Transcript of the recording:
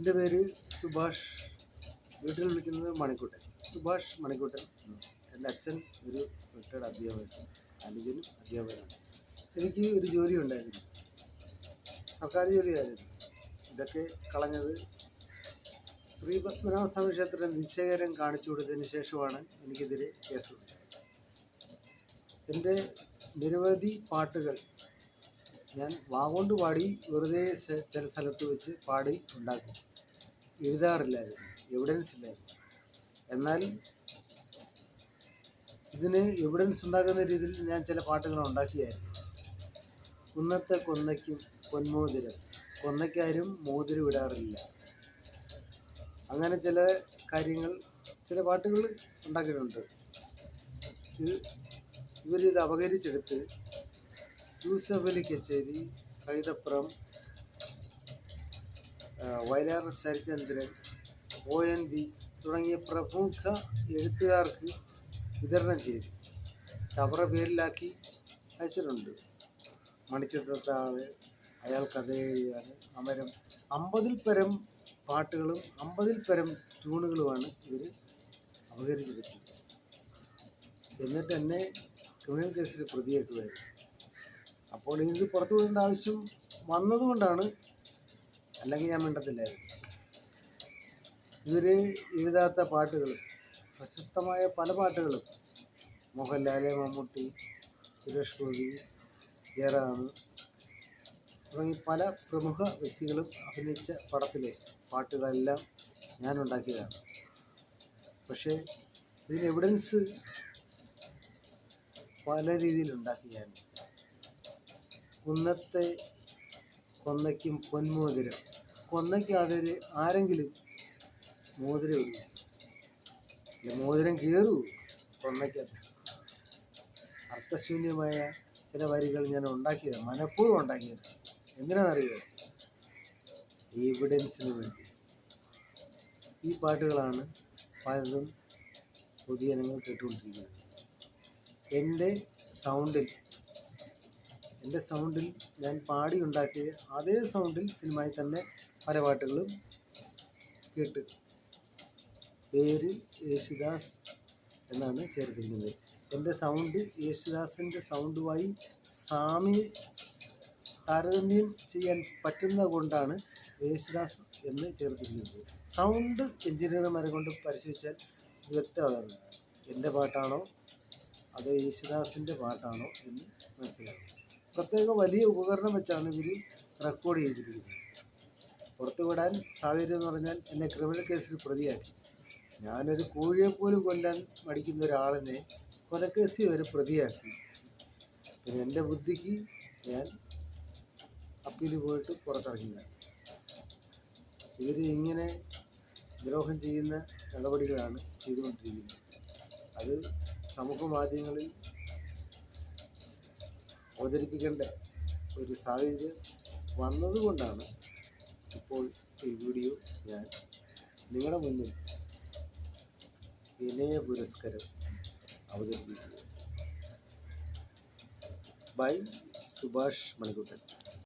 എൻ്റെ പേര് സുഭാഷ്. വീട്ടിൽ വിളിക്കുന്നത് മണിക്കുട്ടൻ. സുഭാഷ് മണിക്കുട്ടൻ. എൻ്റെ അച്ഛൻ ഒരു റിട്ടയർഡ് അധ്യാപകൻ, അനുജനും അധ്യാപകനാണ്. എനിക്ക് ഒരു ജോലി ഉണ്ടായിരുന്നു, സർക്കാർ ജോലിയായിരുന്നു. ഇതൊക്കെ കളഞ്ഞത് ശ്രീ പത്മനാഭസ്വാമി ക്ഷേത്ര നിശ്ചയകരം കാണിച്ചു കൊടുത്തതിന് ശേഷമാണ് എനിക്കെതിരെ കേസ് കൊടുത്തത്. എൻ്റെ നിരവധി പാട്ടുകൾ ഞാൻ വാഗോണ്ട് പാടി വെറുതെ ചില സ്ഥലത്ത് വെച്ച് പാടി ഉണ്ടാക്കും. എഴുതാറില്ലായിരുന്നു, എവിഡൻസ് ഇല്ലായിരുന്നു. എന്നാൽ ഇതിന് എവിഡൻസ് ഉണ്ടാക്കുന്ന രീതിയിൽ ഞാൻ ചില പാട്ടുകൾ ഉണ്ടാക്കിയായിരുന്നു. കുന്നത്തെ കൊന്നയ്ക്കും പൊന്മോതിരം, കൊന്നയ്ക്കാരും മോതിരം ഇടാറില്ല. അങ്ങനെ ചില കാര്യങ്ങൾ, ചില പാട്ടുകൾ ഉണ്ടാക്കിയിട്ടുണ്ട്. ഇവരിത് അപകരിച്ചെടുത്ത് യൂസഫ് അലി കച്ചേരി, കൈതപ്രം, വയലാർ ശരചന്ദ്രൻ, ONV തുടങ്ങിയ പ്രമുഖ എഴുത്തുകാർക്ക് വിതരണം ചെയ്തു കവറ പേരിലാക്കി അയച്ചിട്ടുണ്ട്. മണിച്ചിത്രത്താഴ്, അയാൾ കഥ എഴുതിയാണ്, അമരം, 50-ൽ പരം പാട്ടുകളും 50-ൽ പരം ട്യൂണുകളുമാണ് ഇവർ അപകരിച്ചെടുത്തത്. എന്നിട്ട് എന്നെ ക്രിമിനൽ കേസിൽ പ്രതിയാക്കുമായിരുന്നു. അപ്പോൾ ഇത് പുറത്തു വിടേണ്ട ആവശ്യം വന്നതുകൊണ്ടാണ്, അല്ലെങ്കിൽ ഞാൻ മിണ്ടത്തില്ലായിരുന്നു. ഇവർ എഴുതാത്ത പാട്ടുകൾ, പ്രശസ്തമായ പല പാട്ടുകളും മോഹൻലാൽ, മമ്മൂട്ടി, സുരേഷ് ഗോപി, ജയറാം തുടങ്ങി പല പ്രമുഖ വ്യക്തികളും അഭിനയിച്ച പടത്തിലെ പാട്ടുകളെല്ലാം ഞാൻ ഉണ്ടാക്കിയതാണ്. പക്ഷേ ഇതിന് എവിഡൻസ് പല രീതിയിലുണ്ടാക്കി. ഞാൻ കുന്നത്തെ കൊന്നയ്ക്കും പൊന്മോതിരം, കൊന്നയ്ക്ക് അതൊരു ആരെങ്കിലും മോതിരം ഇടും, അല്ല മോതിരം കയറൂ കൊന്നയ്ക്കകത്ത്. അർത്ഥശൂന്യമായ ചില വരികൾ ഞാൻ ഉണ്ടാക്കിയതാണ്, മനഃപൂർവ്വം ഉണ്ടാക്കിയത്. എന്തിനാണെന്നറിയോ? എവിഡൻസിന് വേണ്ടി. ഈ പാട്ടുകളാണ് പലതും പൊതുജനങ്ങൾ കേട്ടുകൊണ്ടിരിക്കുന്നത്. എൻ്റെ സൗണ്ടിൽ ഞാൻ പാടി ഉണ്ടാക്കിയ അതേ സൗണ്ടിൽ സിനിമയിൽ തന്നെ പല പാട്ടുകളും കേട്ട്. പേര് യേശുദാസ് എന്നാണ് ചേർത്തിരിക്കുന്നത്. എൻ്റെ സൗണ്ട് യേശുദാസിൻ്റെ സൗണ്ടുമായി താരതമ്യം ചെയ്യാൻ പറ്റുന്നത് കൊണ്ടാണ് യേശുദാസ് എന്ന് ചേർത്തിരിക്കുന്നത്. സൗണ്ട് എഞ്ചിനീയർമാരെ കൊണ്ട് പരിശോധിച്ചാൽ വ്യക്തമാകുന്നത് എൻ്റെ പാട്ടാണോ അതോ യേശുദാസിൻ്റെ പാട്ടാണോ എന്ന് മനസ്സിലാക്കും. പ്രത്യേക വലിയ ഉപകരണം വെച്ചാണ് ഇവർ റെക്കോർഡ് ചെയ്തിരിക്കുന്നത്. പുറത്തു വിടാൻ സാഹചര്യം എന്ന് പറഞ്ഞാൽ എന്നെ ക്രിമിനൽ കേസിൽ പ്രതിയാക്കി. ഞാനൊരു കോഴിയെപ്പോലും കൊല്ലാൻ മടിക്കുന്ന ഒരാളിനെ കൊലക്കേസിൽ വരെ പ്രതിയാക്കി. പിന്നെ എൻ്റെ ബുദ്ധിക്ക് ഞാൻ അപ്പീൽ പോയിട്ട് പുറത്തിറങ്ങിയതാണ്. ഇവർ ഇങ്ങനെ ദ്രോഹം ചെയ്യുന്ന നടപടികളാണ് ചെയ്തുകൊണ്ടിരിക്കുന്നത്. അത് സമൂഹ മാധ്യമങ്ങളിൽ അവതരിപ്പിക്കേണ്ട ഒരു സാഹചര്യം വന്നതുകൊണ്ടാണ് ഇപ്പോൾ ഈ വീഡിയോ ഞാൻ നിങ്ങളുടെ മുന്നിൽ വിനയ പുരസ്കാരം അവതരിപ്പിക്കുന്നത്. ബൈ സുഭാഷ് മണിക്കുട്ടൻ.